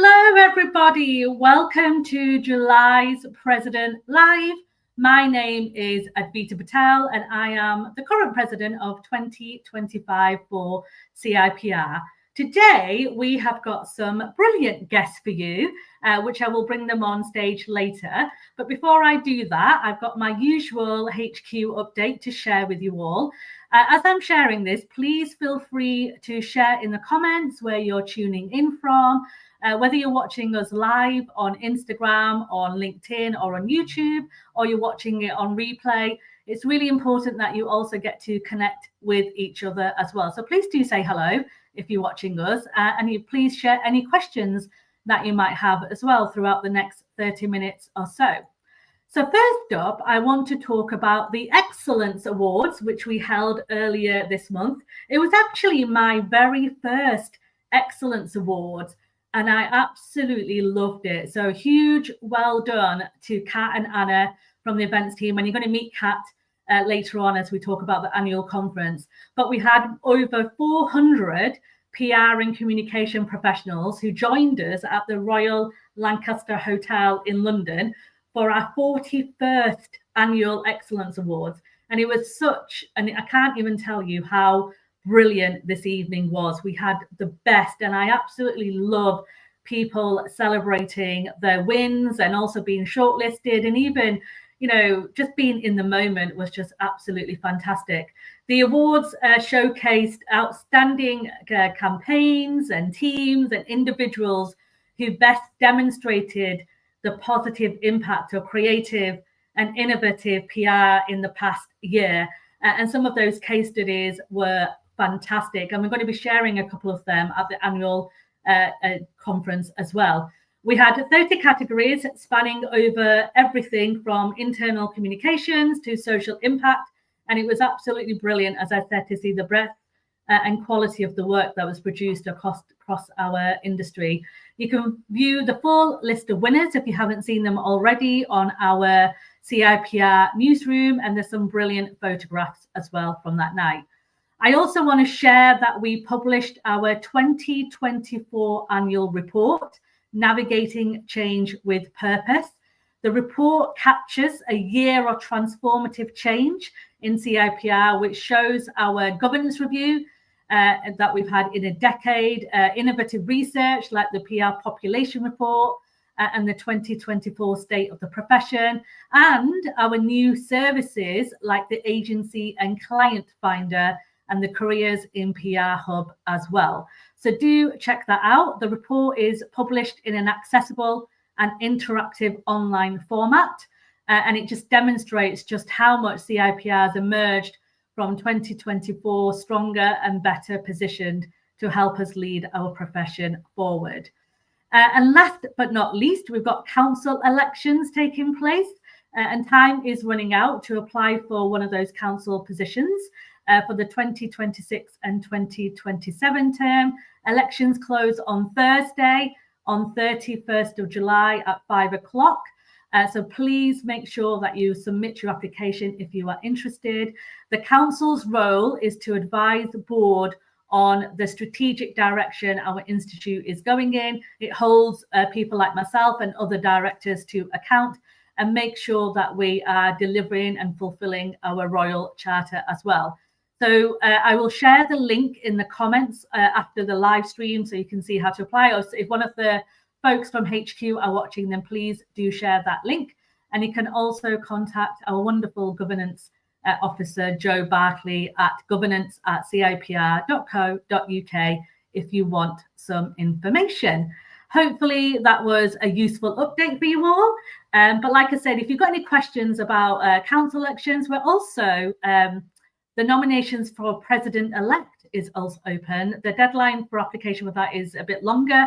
Hello, everybody. Welcome to July's President Live. My name is Advita Patel, and I am the current president of 2025 for CIPR. Today, we have got some brilliant guests for you, which I will bring them on stage later. But before I do that, I've got my usual HQ update to share with you all. As I'm sharing this, please feel free to share in the comments where you're tuning in from. Whether you're watching us live on Instagram, on LinkedIn, or on YouTube, or you're watching it on replay, it's really important that you also get to connect with each other as well. So please do say hello if you're watching us, and you please share any questions that you might have as well throughout the next 30 minutes or so. So first up, I want to talk about the Excellence Awards, which we held earlier this month. It was actually my very first Excellence Awards, and I absolutely loved it. So huge well done to Kat and Anna from the events team. And you're going to meet Kat later on as we talk about the annual conference. But we had over 400 PR and communication professionals who joined us at the Royal Lancaster Hotel in London for our 41st annual Excellence Awards. And it was and I can't even tell you how brilliant this evening was. We had the best, and I absolutely love people celebrating their wins and also being shortlisted, and even, you know, just being in the moment was just absolutely fantastic. The awards showcased outstanding campaigns and teams and individuals who best demonstrated the positive impact of creative and innovative PR in the past year. And some of those case studies were fantastic, and we're going to be sharing a couple of them at the annual conference as well. We had 30 categories spanning over everything from internal communications to social impact, and it was absolutely brilliant, as I said, to see the breadth and quality of the work that was produced across our industry. You can view the full list of winners if you haven't seen them already on our CIPR newsroom, and there's some brilliant photographs as well from that night. I also want to share that we published our 2024 annual report, Navigating Change with Purpose. The report captures a year of transformative change in CIPR, which shows our governance review that we've had in a decade, innovative research like the PR population report and the 2024 state of the profession, and our new services like the agency and client finder and the Careers in PR Hub as well. So do check that out. The report is published in an accessible and interactive online format, and it just demonstrates just how much CIPR has emerged from 2024 stronger and better positioned to help us lead our profession forward. And last but not least, we've got council elections taking place, and time is running out to apply for one of those council positions. For the 2026 and 2027 term. Elections close on Thursday, on 31st of July at 5 o'clock. So please make sure that you submit your application if you are interested. The council's role is to advise the board on the strategic direction our institute is going in. It holds people like myself and other directors to account and make sure that we are delivering and fulfilling our Royal Charter as well. So I will share the link in the comments after the live stream so you can see how to apply. Or if one of the folks from HQ are watching, then please do share that link. And you can also contact our wonderful governance officer, Joe Barkley, at governance@cipr.co.uk if you want some information. Hopefully that was a useful update for you all. But like I said, if you've got any questions about council elections, we're also... the nominations for president-elect is also open. The deadline for application with that is a bit longer,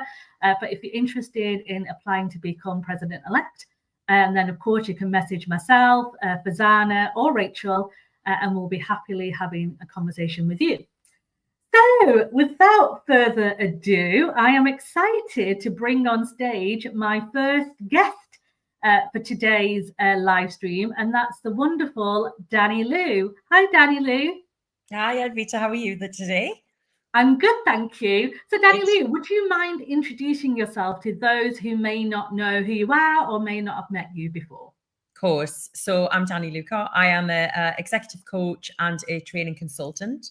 but if you're interested in applying to become president-elect, and then of course you can message myself, Fazana or Rachel, and we'll be happily having a conversation with you. So without further ado, I am excited to bring on stage my first guest for today's live stream, and that's the wonderful Dannie-Lu. Hi, Dannie-Lu. Hi, Advita. How are you today? I'm good, thank you. So, Dannie-Lu, would you mind introducing yourself to those who may not know who you are or may not have met you before? Of course. So I'm Dannie-Lu Carr. I am an executive coach and a training consultant.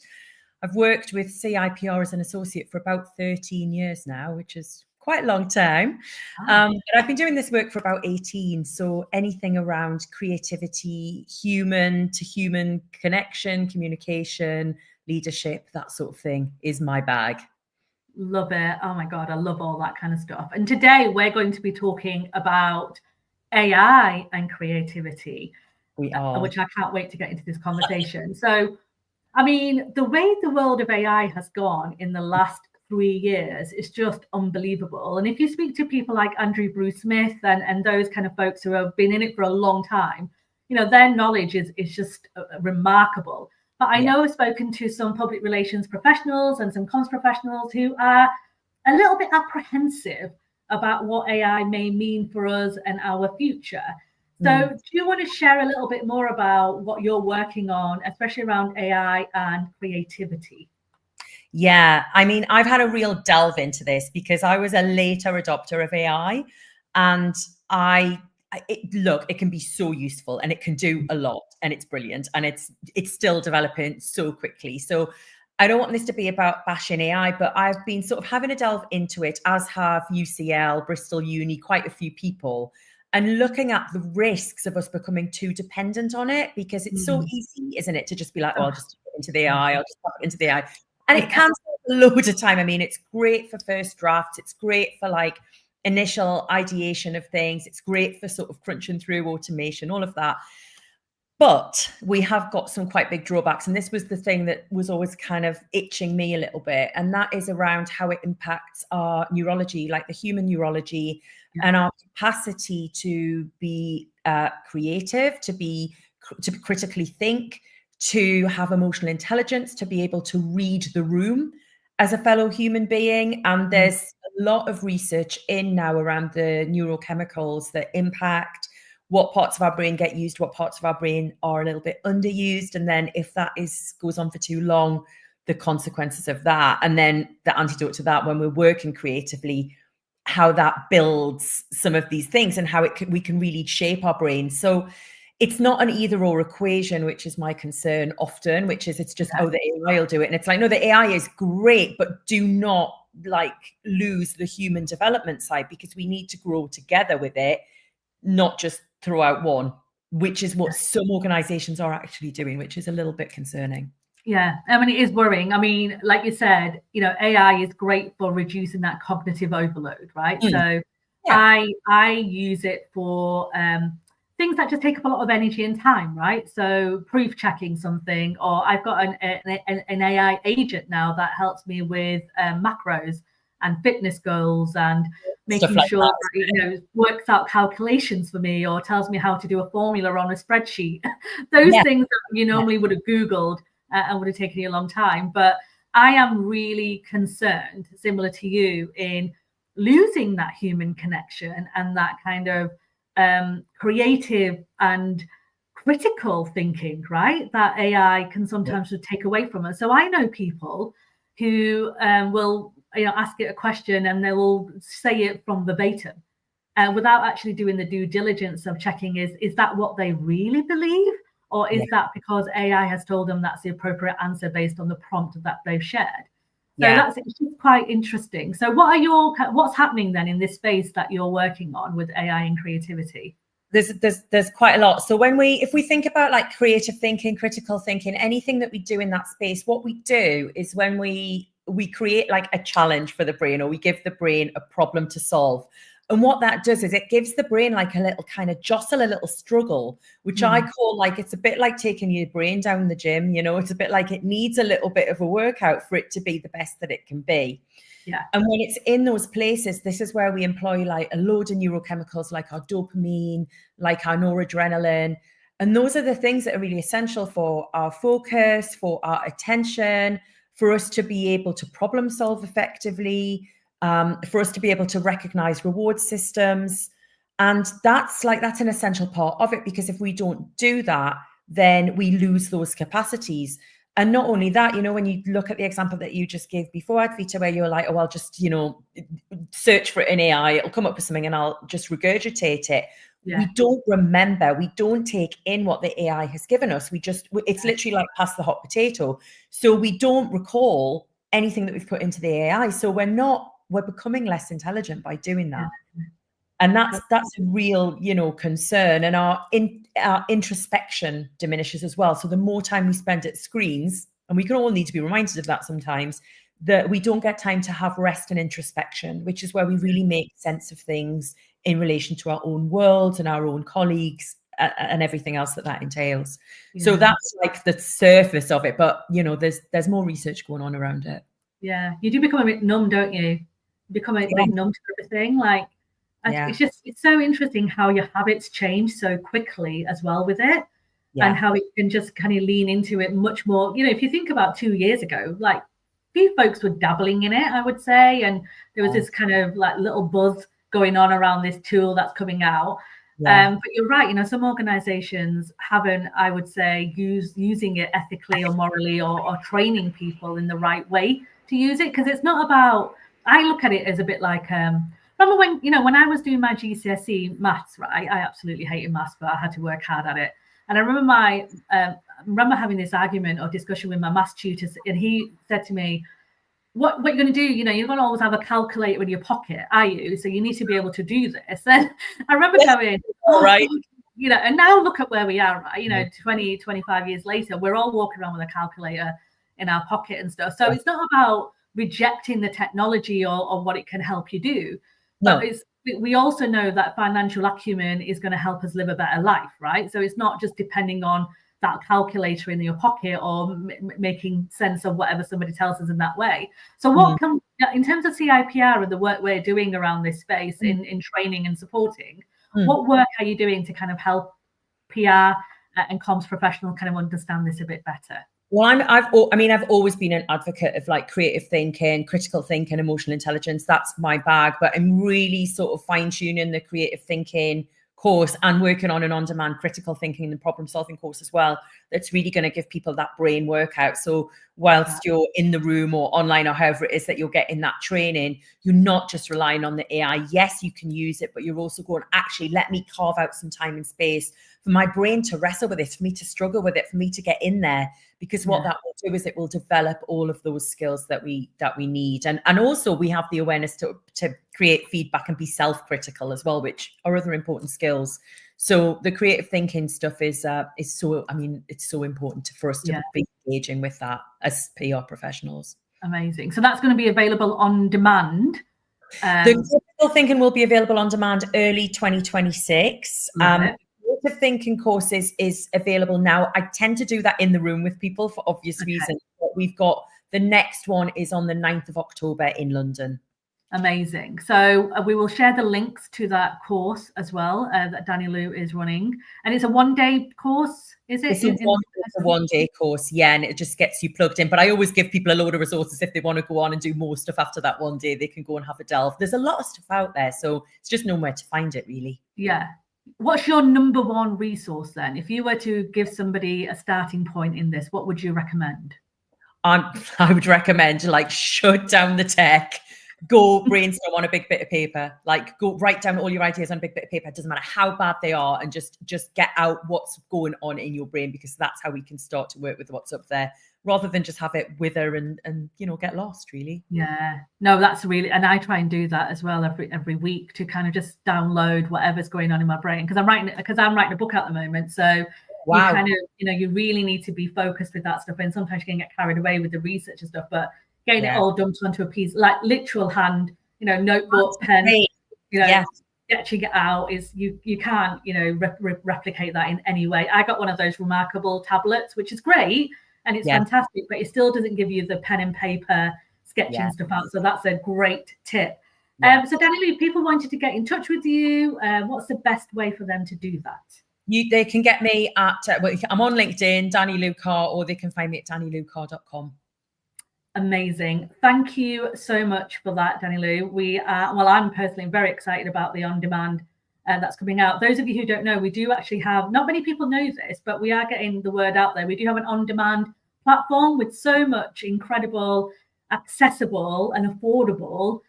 I've worked with CIPR as an associate for about 13 years now, which is quite a long time. But I've been doing this work for about 18. So anything around creativity, human to human connection, communication, leadership, that sort of thing is my bag. Love it. Oh my God, I love all that kind of stuff. And today we're going to be talking about AI and creativity, We are. which I can't wait to get into this conversation. So, I mean, the way the world of AI has gone in the last 3 years is just unbelievable. And if you speak to people like Andrew Bruce Smith and those kind of folks who have been in it for a long time, you know, their knowledge is just remarkable. But I know I've spoken to some public relations professionals and some comms professionals who are a little bit apprehensive about what AI may mean for us and our future. So, do you want to share a little bit more about what you're working on, especially around AI and creativity? Yeah, I mean, I've had a real delve into this because I was a later adopter of AI, and look, it can be so useful and it can do a lot, and it's brilliant, and it's still developing so quickly. So I don't want this to be about bashing AI, but I've been sort of having a delve into it, as have UCL, Bristol Uni, quite a few people, and looking at the risks of us becoming too dependent on it, because it's so easy, isn't it, to just be like, oh, I'll just put it into the AI, I'll just pop it into the AI. And it can take a load of time. I mean, it's great for first drafts. It's great for like initial ideation of things. It's great for sort of crunching through automation, all of that. But we have got some quite big drawbacks. And this was the thing that was always kind of itching me a little bit. And that is around how it impacts our neurology, like the human neurology, and our capacity to be creative, to critically think, to have emotional intelligence, to be able to read the room as a fellow human being. And there's a lot of research in now around the neurochemicals that impact what parts of our brain get used, what parts of our brain are a little bit underused. And then if that goes on for too long, the consequences of that. And then the antidote to that, when we're working creatively, how that builds some of these things and how we can really shape our brains. So it's not an either or equation, which is my concern often, which is it's just, oh, the AI will do it. And it's like, no, the AI is great, but do not like lose the human development side, because we need to grow together with it, not just throw out one, which is what some organizations are actually doing, which is a little bit concerning. Yeah, I mean, it is worrying. I mean, like you said, you know, AI is great for reducing that cognitive overload, right? So I use it for things that just take up a lot of energy and time, right? So proof checking something, or I've got an AI agent now that helps me with macros and fitness goals and making like sure that, you know, works out calculations for me or tells me how to do a formula on a spreadsheet. Those things that you normally would have Googled and would have taken you a long time. But I am really concerned, similar to you, in losing that human connection and that kind of creative and critical thinking, right? That AI can sometimes take away from us. So I know people who will, you know, ask it a question and they will say it from verbatim without actually doing the due diligence of checking is that what they really believe, or is that because AI has told them that's the appropriate answer based on the prompt that they've shared? So it's just quite interesting. So what's happening then in this space that you're working on with AI and creativity? There's quite a lot. So if we think about like creative thinking, critical thinking, anything that we do in that space, what we do is when we create like a challenge for the brain, or we give the brain a problem to solve. And what that does is it gives the brain like a little kind of jostle, a little struggle, which I call like, it's a bit like taking your brain down the gym, you know, it's a bit like it needs a little bit of a workout for it to be the best that it can be. Yeah. And when it's in those places, this is where we employ like a load of neurochemicals, like our dopamine, like our noradrenaline. And those are the things that are really essential for our focus, for our attention, for us to be able to problem solve effectively, for us to be able to recognize reward systems. And that's an essential part of it, because if we don't do that, then we lose those capacities. And not only that, you know, when you look at the example that you just gave before, Advita, where you're like, oh, I'll just, you know, search for it in AI, it'll come up with something and I'll just regurgitate it. Yeah. We don't remember, we don't take in what the AI has given us. It's literally like pass the hot potato. So we don't recall anything that we've put into the AI. So we're becoming less intelligent by doing that. Yeah. And that's a real, you know, concern. And our introspection diminishes as well. So the more time we spend at screens, and we can all need to be reminded of that sometimes, that we don't get time to have rest and introspection, which is where we really make sense of things in relation to our own world and our own colleagues and everything else that entails. Yeah. So that's like the surface of it. But, you know, there's more research going on around it. Yeah. You do become a bit numb, don't you? You become a bit numb to everything. Like, it's so interesting how your habits change so quickly as well with it, and how it can just kind of lean into it much more. You know, if you think about 2 years ago, like few folks were dabbling in it, I would say, and there was this kind of like little buzz going on around this tool that's coming out. But you're right, you know, some organizations haven't, I would say, using it ethically or morally or training people in the right way to use it, because it's not about, I look at it as a bit like remember when I was doing my GCSE maths, right? I absolutely hated maths, but I had to work hard at it. And I remember having this argument or discussion with my maths tutor, and he said to me, what you're going to do, you know, you're going to always have a calculator in your pocket, are you? So you need to be able to do this. And I remember going, right, you know, and now look at where we are, right? You know, 20, 25 years later, we're all walking around with a calculator in our pocket and stuff. So it's not about rejecting the technology or what it can help you do. But we also know that financial acumen is going to help us live a better life, right? So it's not just depending on that calculator in your pocket or making sense of whatever somebody tells us in that way. So what can, in terms of CIPR and the work we're doing around this space in training and supporting, what work are you doing to kind of help PR and comms professionals kind of understand this a bit better? Well, I've always been an advocate of like creative thinking, critical thinking, emotional intelligence. That's my bag. But I'm really sort of fine-tuning the creative thinking course and working on an on-demand critical thinking and problem-solving course as well. That's really going to give people that brain workout. So whilst you're in the room or online or however it is that you're getting that training, you're not just relying on the AI. Yes, you can use it, but you're also going, actually, let me carve out some time and space for my brain to wrestle with it, for me to struggle with it, for me to get in there. Because what that will do is it will develop all of those skills that we need. And also we have the awareness to create feedback and be self-critical as well, which are other important skills. So the creative thinking stuff is so, I mean, it's so important for us to be engaging with that as PR professionals. Amazing. So that's going to be available on demand. The critical thinking will be available on demand early 2026. Creative thinking course is available now. I tend to do that in the room with people for obvious reasons. But we've got the next one is on the 9th of October in London. Amazing. So we will share the links to that course as well that Dannie-Lu is running. And it's a one-day course, is it? It's a one-day course, yeah, and it just gets you plugged in. But I always give people a load of resources if they want to go on and do more stuff after that one day. They can go and have a delve. There's a lot of stuff out there, so it's just nowhere to find it, really. Yeah. What's your number one resource then? If you were to give somebody a starting point in this, what would you recommend? I would recommend like shut down the tech, go brainstorm on a big bit of paper, like go write down all your ideas on a big bit of paper. It doesn't matter how bad they are, and just get out what's going on in your brain, because that's how we can start to work with what's up there, rather than just have it wither and you know, get lost, really. Yeah, no, that's really, and I try and do that as well every week, to kind of just download whatever's going on in my brain, because I'm writing a book at the moment. So you kind of, you know, you really need to be focused with that stuff, and sometimes you can get carried away with the research and stuff, but getting it all dumped onto a piece, like literal hand, you know, notebook, pen, you know, sketching it out is, you can't, you know, replicate that in any way. I got one of those remarkable tablets, which is great and it's fantastic, but it still doesn't give you the pen and paper sketching stuff out. So that's a great tip. So Dannie-Lu, people wanted to get in touch with you. What's the best way for them to do that? They can get me at, I'm on LinkedIn, Dannie-Lu Carr, or they can find me at dannielucarr.com. Amazing. Thank you so much for that, Dannie-Lu. I'm personally very excited about the on-demand that's coming out. Those of you who don't know, we do actually have, not many people know this, but we are getting the word out there. We do have an on-demand platform with so much incredible, accessible and affordable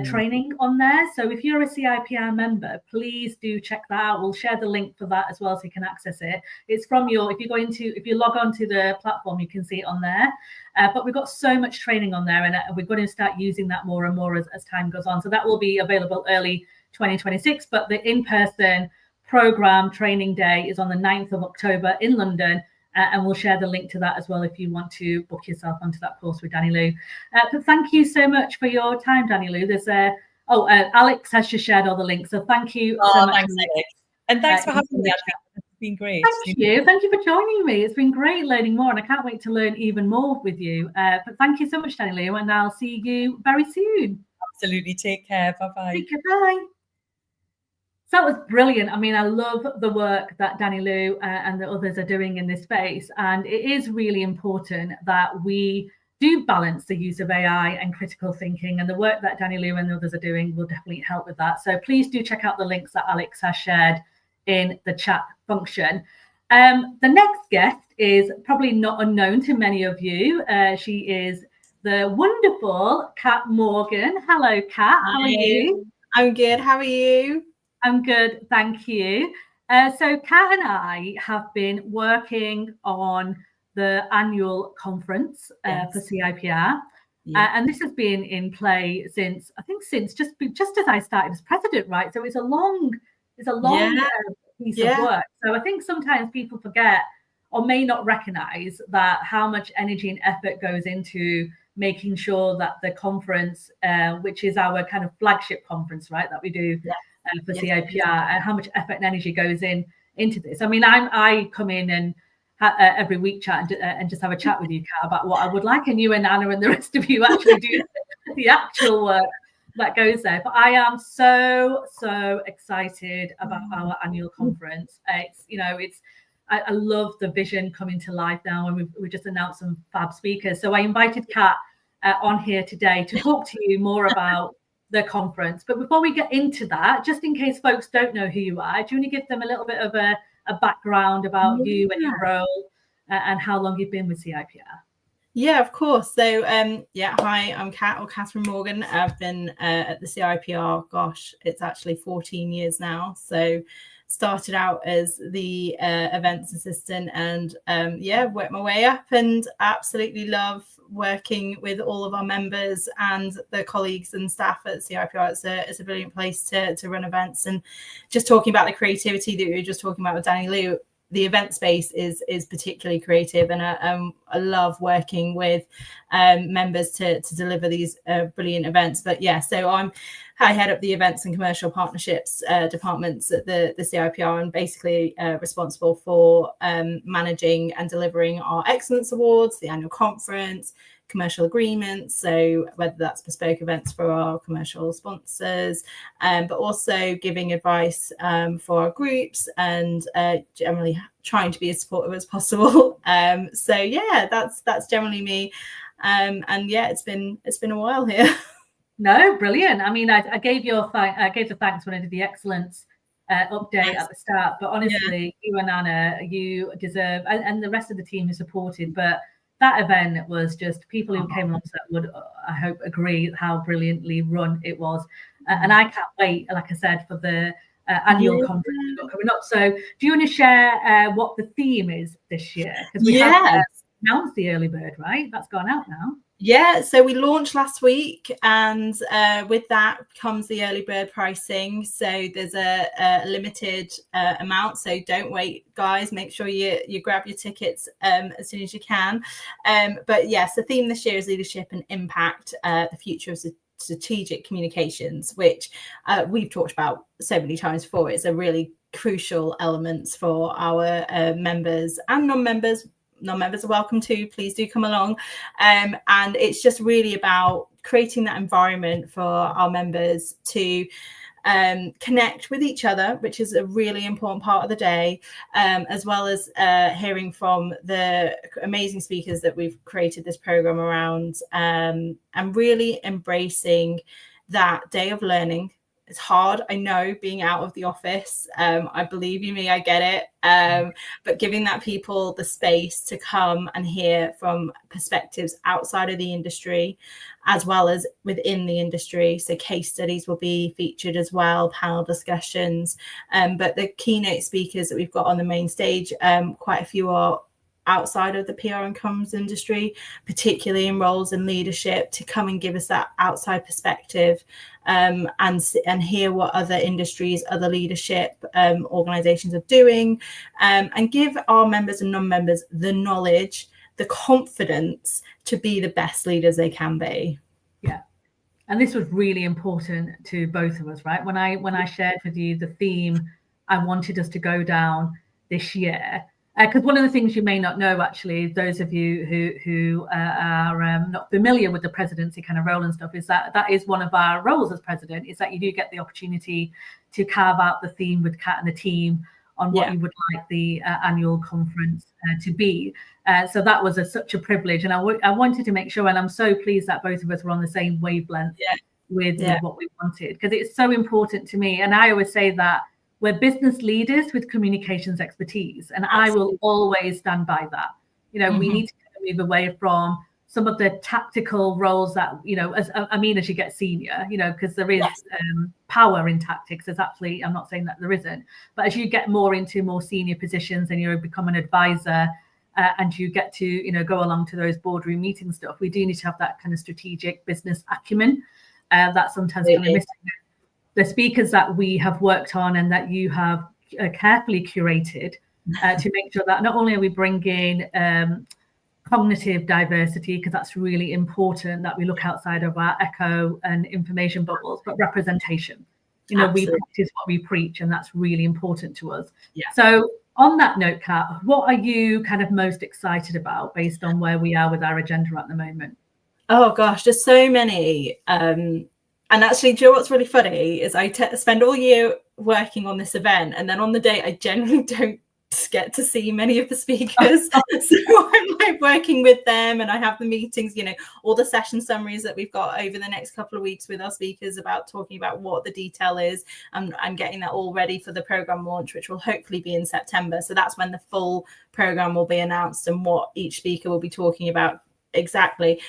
training on there. So if you're a CIPR member, please do check that out. We'll share the link for that as well so you can access it. It's from if you log on to the platform, you can see it on there. But we've got so much training on there, and we're going to start using that more and more as time goes on. So that will be available early 2026, but the in-person program training day is on the 9th of October in London. And we'll share the link to that as well if you want to book yourself onto that course with Dannie-Lu. But thank you so much for your time, Dannie-Lu. There's Alex has just shared all the links, so thank you so much. Thanks, Alex. And thanks for having me. It's been great. Thank you for joining me. It's been great learning more, and I can't wait to learn even more with you. But thank you so much, Dannie-Lu, and I'll see you very soon. Absolutely. Take care. Bye-bye. Take care. Bye. So that was brilliant. I mean, I love the work that Dannie-Lu and the others are doing in this space. And it is really important that we do balance the use of AI and critical thinking. And the work that Dannie-Lu and the others are doing will definitely help with that. So please do check out the links that Alex has shared in the chat function. The next guest is probably not unknown to many of you. She is the wonderful Kat Morgan. Hello, Kat. How are you? I'm good. How are you? I'm good, thank you. So Kat and I have been working on the annual conference for CIPR, and this has been in play since just as I started as president, right? So it's a long piece of work. So I think sometimes people forget or may not recognise that how much energy and effort goes into making sure that the conference, which is our kind of flagship conference, right, that we do. For CIPR, and how much effort and energy goes into this. I mean, I come in and every week chat and just have a chat with you, Kat, about what I would like, and you and Anna and the rest of you actually do the actual work that goes there. But I am so excited about our annual conference. I love the vision coming to life now, and we just announced some fab speakers. So I invited Kat on here today to talk to you more about the conference. But before we get into that, just in case folks don't know who you are, do you want to give them a little bit of a background about you and your role and how long you've been with CIPR? Yeah, of course. So hi, I'm Kat, or Catherine Morgan. I've been at the CIPR, gosh, it's actually 14 years now. So started out as the events assistant, and worked my way up, and absolutely love working with all of our members and the colleagues and staff at CIPR. It's a brilliant place to run events. And just talking about the creativity that we were just talking about with Dannie-Lu, the event space is particularly creative, and I love working with members to deliver these brilliant events. But so I head up the events and commercial partnerships departments at the CIPR, and basically responsible for managing and delivering our excellence awards, the annual conference, commercial agreements, so whether that's bespoke events for our commercial sponsors, but also giving advice for our groups, and generally trying to be as supportive as possible. That's generally me, and it's been a while here. No, brilliant. I mean, I gave the thanks when I did the excellence update at the start, but honestly, you and Anna, you deserve, and the rest of the team who supported, but that event was just, people who came along would, I hope, agree how brilliantly run it was. And I can't wait, like I said, for the annual conference coming up. So do you want to share what the theme is this year? Because we have announced the early bird, right? That's gone out now. Yeah, so we launched last week, and with that comes the early bird pricing. So there's a limited amount, so don't wait, guys. Make sure you grab your tickets as soon as you can. But yes, the theme this year is leadership and impact, the future of strategic communications, which we've talked about so many times before. It's a really crucial element for our members and non-members. Non-members are welcome to, please do come along. And it's just really about creating that environment for our members to connect with each other, which is a really important part of the day, as well as hearing from the amazing speakers that we've created this program around, and really embracing that day of learning It's hard, I know, being out of the office. I believe you me, I get it. But giving that people the space to come and hear from perspectives outside of the industry, as well as within the industry. So case studies will be featured as well, panel discussions. But the keynote speakers that we've got on the main stage, quite a few are outside of the PR and comms industry, particularly in roles in leadership, to come and give us that outside perspective, and hear what other industries, other leadership organizations are doing, and give our members and non-members the knowledge, the confidence to be the best leaders they can be. Yeah. And this was really important to both of us, right? When I shared with you the theme I wanted us to go down this year, because one of the things you may not know, actually, those of you who are not familiar with the presidency kind of role and stuff, is that is one of our roles as president, is that you do get the opportunity to carve out the theme with Kat and the team on what you would like the annual conference to be. So that was such a privilege. And I wanted to make sure, and I'm so pleased that both of us were on the same wavelength with what we wanted, because it's so important to me. And I always say that we're business leaders with communications expertise, and I will always stand by that. You know, we need to move away from some of the tactical roles that, you know, as you get senior, you know, because there is power in tactics. There's actually, I'm not saying that there isn't, but as you get more into more senior positions and you become an advisor, and you get to, you know, go along to those boardroom meeting stuff, we do need to have that kind of strategic business acumen that sometimes kind of missing. The speakers that we have worked on and that you have carefully curated to make sure that not only are we bringing cognitive diversity, because that's really important, that we look outside of our echo and information bubbles, but representation. You know, we practice what we preach, and that's really important to us. Yeah. So on that note, Kat, what are you kind of most excited about based on where we are with our agenda at the moment? Oh gosh, there's so many. And actually, do you know what's really funny is I spend all year working on this event, and then on the day I generally don't get to see many of the speakers. So I'm like working with them, and I have the meetings, you know, all the session summaries that we've got over the next couple of weeks with our speakers about talking about what the detail is. I'm getting that all ready for the program launch, which will hopefully be in September. So that's when the full program will be announced and what each speaker will be talking about exactly.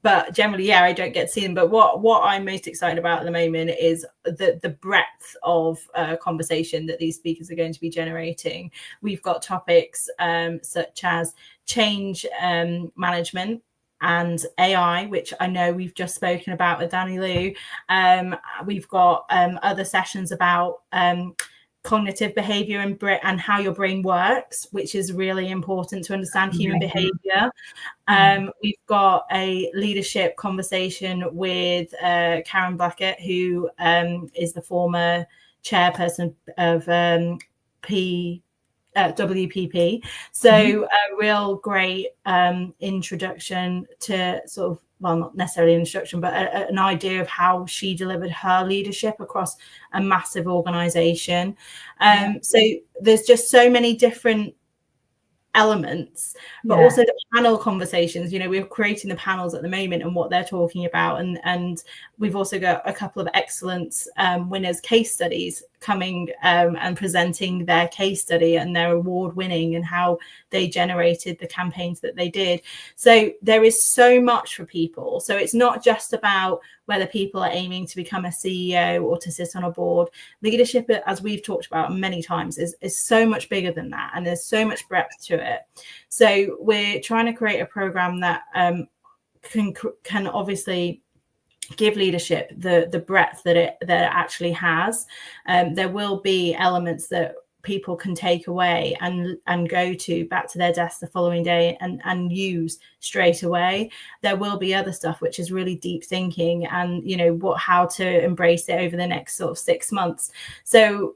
But generally, I don't get to see them. But what I'm most excited about at the moment is the breadth of conversation that these speakers are going to be generating. We've got topics such as change management and AI, which I know we've just spoken about with Dannie-Lu. We've got other sessions about cognitive behavior and how your brain works, which is really important to understand human behavior. We've got a leadership conversation with Karen Blackett, who is the former chairperson of WPP. So a real great introduction to sort of, well, not necessarily an introduction, but an idea of how she delivered her leadership across a massive organization. So there's just so many different elements, but also the panel conversations. You know, we're creating the panels at the moment and what they're talking about, and we've also got a couple of excellence winners case studies coming and presenting their case study and their award winning and how they generated the campaigns that they did. So there is so much for people. So it's not just about whether people are aiming to become a CEO or to sit on a board. Leadership, as we've talked about many times, is so much bigger than that, and there's so much breadth to it. So we're trying to create a program that can obviously give leadership the breadth that it actually has. There will be elements that people can take away and go to back to their desk the following day and use straight away. There will be other stuff which is really deep thinking and, you know, how to embrace it over the next sort of 6 months. So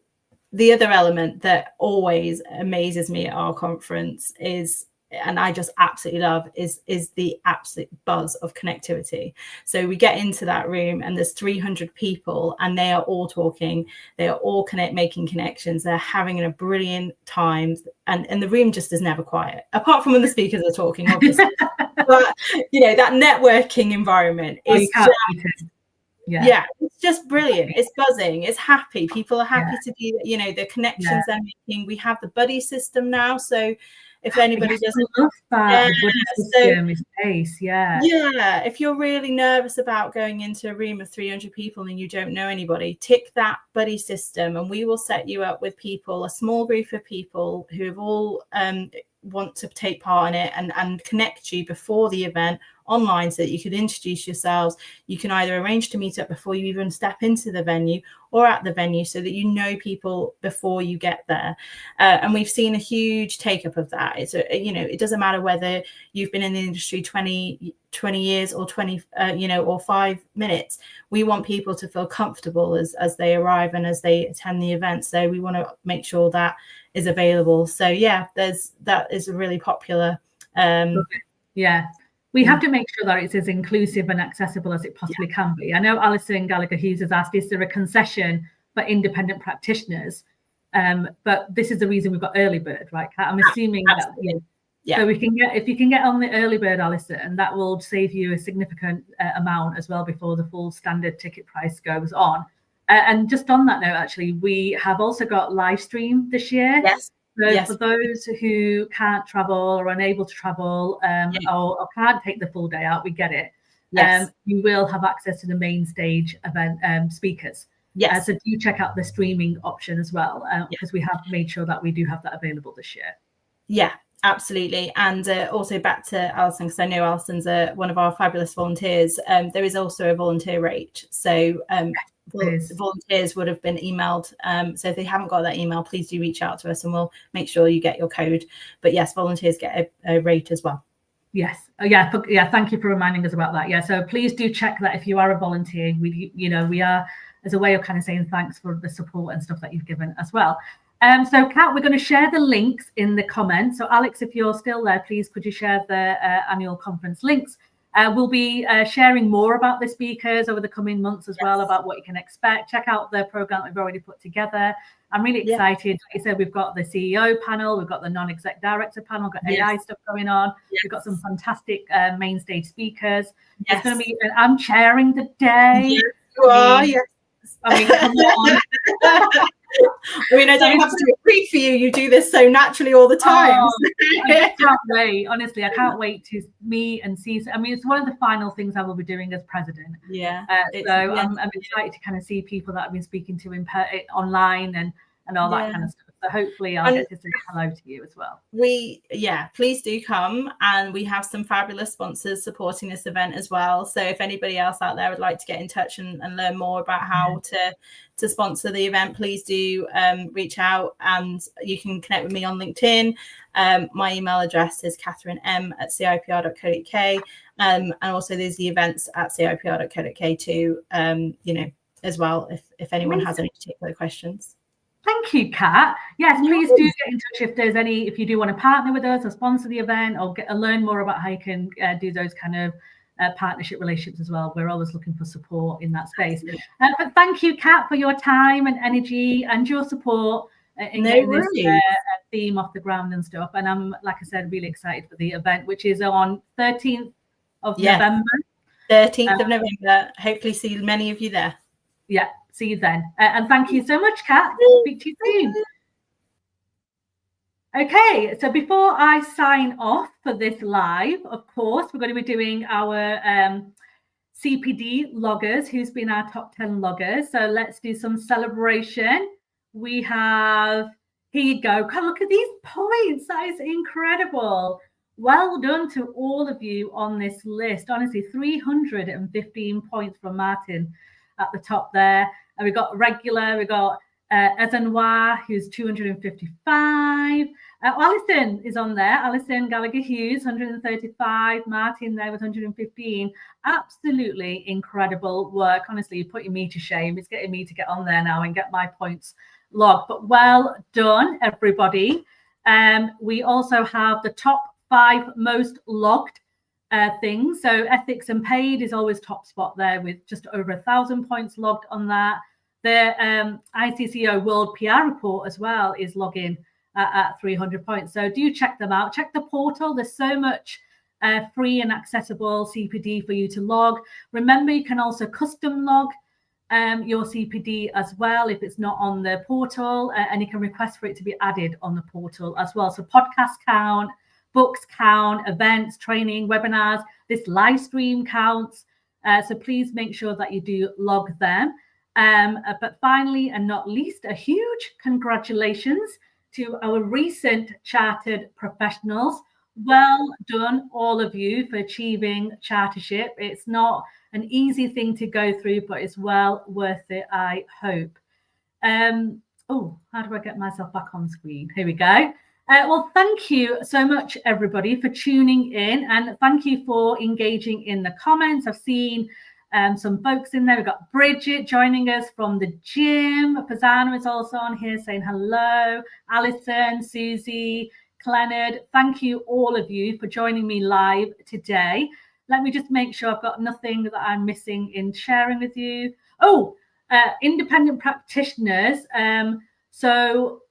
the other element that always amazes me at our conference is, and I just absolutely love, is the absolute buzz of connectivity. So we get into that room and there's 300 people and they are all talking, they are all making connections, they're having a brilliant time, and the room just is never quiet, apart from when the speakers are talking, obviously. But you know, that networking environment is Yeah, it's just brilliant. It's buzzing. It's happy. People are happy to be, you know, the connections they're making. We have the buddy system now, so if anybody doesn't love that, the buddy system is ace. Yeah, if you're really nervous about going into a room of 300 people and you don't know anybody, tick that buddy system, and we will set you up with people, a small group of people who have all want to take part in it, and connect you before the event online so that you can introduce yourselves. You can either arrange to meet up before you even step into the venue or at the venue so that you know people before you get there. And we've seen a huge take up of that. It's you know, it doesn't matter whether you've been in the industry 20 years or 20 you know, or 5 minutes. We want people to feel comfortable as they arrive and as they attend the event. So we want to make sure that is available. So yeah, that is a really popular we have to make sure that it's as inclusive and accessible as it possibly can be. I know Alison Gallagher Hughes has asked, is there a concession for independent practitioners? But this is the reason we've got early bird, right, Kat? I'm assuming that so we can get, if you can get on the early bird, Alison, that will save you a significant amount as well before the full standard ticket price goes on. And just on that note, actually, we have also got live stream this year. So for those who can't travel or unable to travel or can't take the full day out, we get it. You will have access to the main stage event speakers. So do check out the streaming option as well, because we have made sure that we do have that available this year. Yeah, absolutely. And also back to Alison, because I know Alison's one of our fabulous volunteers. There is also a volunteer rate. So volunteers would have been emailed. So if they haven't got that email, please do reach out to us and we'll make sure you get your code. But yes, volunteers get a rate as well. Yes. Thank you for reminding us about that. So please do check that if you are a volunteer. We are, as a way of kind of saying thanks for the support and stuff that you've given as well. So Kat, we're going to share the links in the comments. So Alex, if you're still there, please could you share the annual conference links? We'll be sharing more about the speakers over the coming months as well, about what you can expect. Check out the program that we've already put together. I'm really excited. Like you said, we've got the CEO panel, we've got the non-exec director panel, we've got AI stuff going on. We've got some fantastic main stage speakers. It's going to be, and I'm chairing the day. Yes, you are. I mean, come on. I mean, I don't have to do a brief for you. You do this so naturally all the time. I can't wait. Honestly, I can't wait to meet and see. I mean, it's one of the final things I will be doing as president. So I'm excited to kind of see people that I've been speaking to online and all that kind of stuff. So hopefully I'll get to say hello to you as well. Please do come, and we have some fabulous sponsors supporting this event as well. So if anybody else out there would like to get in touch and learn more about how to sponsor the event, please do reach out, and you can connect with me on LinkedIn. My email address is catherinem@cipr.co.uk, and also there's the events at cipr.co.uk too, as well, if anyone has any particular questions. Thank you, Kat. Yes, please do get in touch if you do want to partner with us or sponsor the event or learn more about how you can do those kind of partnership relationships as well. We're always looking for support in that space. But thank you, Kat, for your time and energy and your support in getting this theme off the ground and stuff. And I'm, like I said, really excited for the event, which is on 13th of November. 13th of November. Hopefully see many of you there. Yeah. See you then. And thank you so much, Kat. Speak to you soon. Okay, so before I sign off for this live, of course, we're going to be doing our CPD loggers, who's been our top 10 loggers. So let's do some celebration. We have, here you go. God, look at these points. That is incredible. Well done to all of you on this list. Honestly, 315 points from Martin at the top there. And we've got regular, we've got Ezenwa, who's 255. Alison is on there. Alison Gallagher Hughes, 135. Martin there with 115. Absolutely incredible work. Honestly, you're putting me to shame. It's getting me to get on there now and get my points logged. But well done, everybody. We also have the top 5 most logged things. So ethics and paid is always top spot there with just over 1,000 points logged on that. The ICCO World PR Report as well is logging at 300 points. So do check them out. Check the portal. There's so much free and accessible CPD for you to log. Remember, you can also custom log your CPD as well if it's not on the portal, and you can request for it to be added on the portal as well. So podcasts count, books count, events, training, webinars, this live stream counts. So please make sure that you do log them. But finally, and not least, a huge congratulations to our recent chartered professionals. Well done, all of you, for achieving chartership. It's not an easy thing to go through, but it's well worth it, I hope. Oh, how do I get myself back on screen? Here we go. Well, thank you so much, everybody, for tuning in, and thank you for engaging in the comments. I've seen some folks in there. We've got Bridget joining us from the gym. Fazana is also on here saying hello. Alison, Susie, Clenard, thank you, all of you, for joining me live today. Let me just make sure I've got nothing that I'm missing in sharing with you. Oh, independent practitioners. So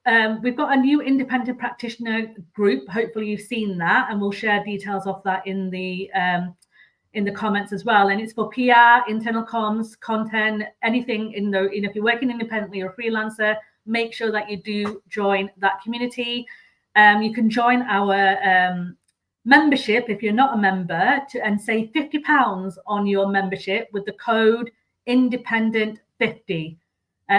we've got a new independent practitioner group. Hopefully you've seen that, and we'll share details of that in the comments as well. And it's for PR, internal comms, content, anything if you're working independently or freelancer, make sure that you do join that community. You can join our membership if you're not a member and save £50 on your membership with the code independent50.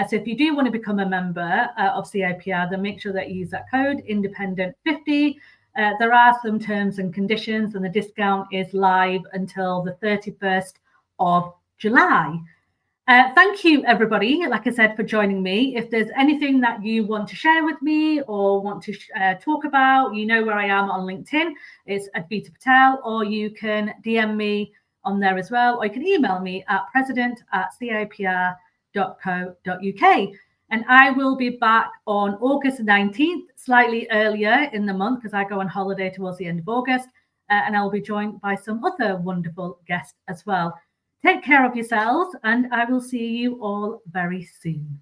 So if you do want to become a member of CIPR, then make sure that you use that code independent50. There are some terms and conditions, and the discount is live until the 31st of July. Thank you, everybody, like I said, for joining me. If there's anything that you want to share with me or want to talk about, you know where I am on LinkedIn. It's Advita Patel, or you can DM me on there as well, or you can email me at president@cipr.co.uk. And I will be back on August 19th, slightly earlier in the month, because I go on holiday towards the end of August, and I'll be joined by some other wonderful guests as well. Take care of yourselves, and I will see you all very soon.